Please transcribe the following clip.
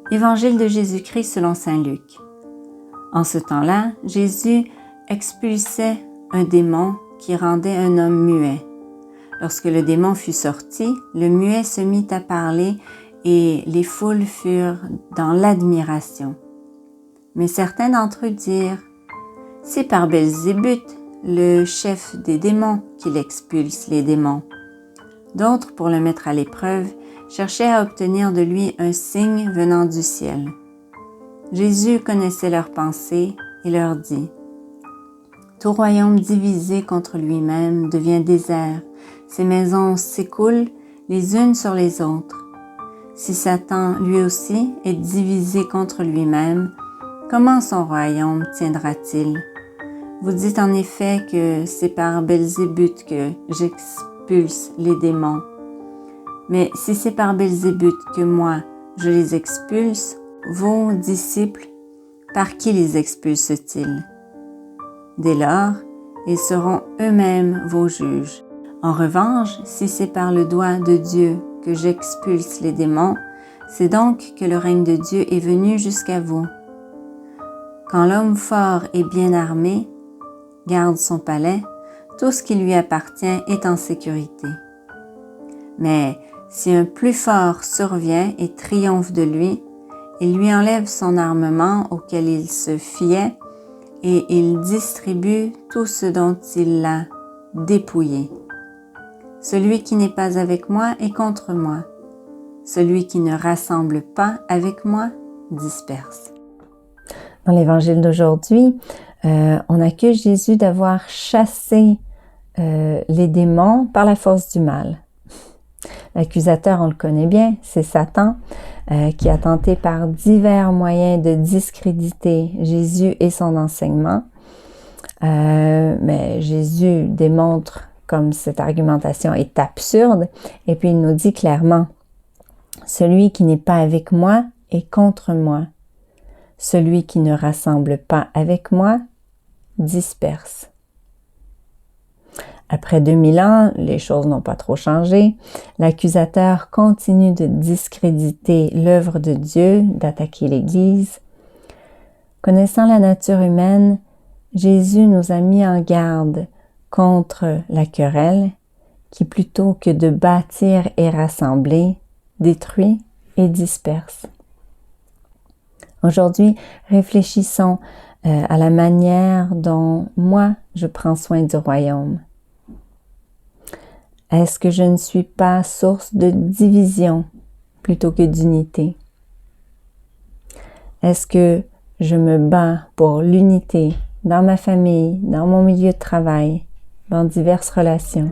Évangile de Jésus-Christ selon saint Luc. En ce temps-là, Jésus expulsait un démon qui rendait un homme muet. Lorsque le démon fut sorti, le muet se mit à parler et les foules furent dans l'admiration. Mais certains d'entre eux dirent « C'est par Belzébuth, le chef des démons, qu'il expulse les démons. » D'autres, pour le mettre à l'épreuve, cherchaient à obtenir de lui un signe venant du ciel. Jésus connaissait leurs pensées et leur dit « Tout royaume divisé contre lui-même devient désert, ses maisons s'écoulent les unes sur les autres. Si Satan, lui aussi, est divisé contre lui-même, comment son royaume tiendra-t-il? Vous dites en effet que c'est par Belzébuth que j'expulse les démons. Mais si c'est par Belzébuth que moi, je les expulse, vos disciples, par qui les expulsent-ils? Dès lors, ils seront eux-mêmes vos juges. En revanche, si c'est par le doigt de Dieu que j'expulse les démons, c'est donc que le règne de Dieu est venu jusqu'à vous. Quand l'homme fort et bien armé garde son palais, tout ce qui lui appartient est en sécurité. Mais si un plus fort survient et triomphe de lui, il lui enlève son armement auquel il se fiait et il distribue tout ce dont il l'a dépouillé. Celui qui n'est pas avec moi est contre moi. Celui qui ne rassemble pas avec moi disperse. Dans l'évangile d'aujourd'hui, on accuse Jésus d'avoir chassé les démons par la force du mal. L'accusateur, on le connaît bien, c'est Satan, qui a tenté par divers moyens de discréditer Jésus et son enseignement. Mais Jésus démontre comme cette argumentation est absurde, et puis il nous dit clairement, « Celui qui n'est pas avec moi est contre moi. Celui qui ne rassemble pas avec moi disperse. » Après 2000 ans, les choses n'ont pas trop changé. L'accusateur continue de discréditer l'œuvre de Dieu, d'attaquer l'Église. Connaissant la nature humaine, Jésus nous a mis en garde contre la querelle qui, plutôt que de bâtir et rassembler, détruit et disperse. Aujourd'hui, réfléchissons à la manière dont moi je prends soin du royaume. Est-ce que je ne suis pas source de division plutôt que d'unité? Est-ce que je me bats pour l'unité dans ma famille, dans mon milieu de travail, dans diverses relations?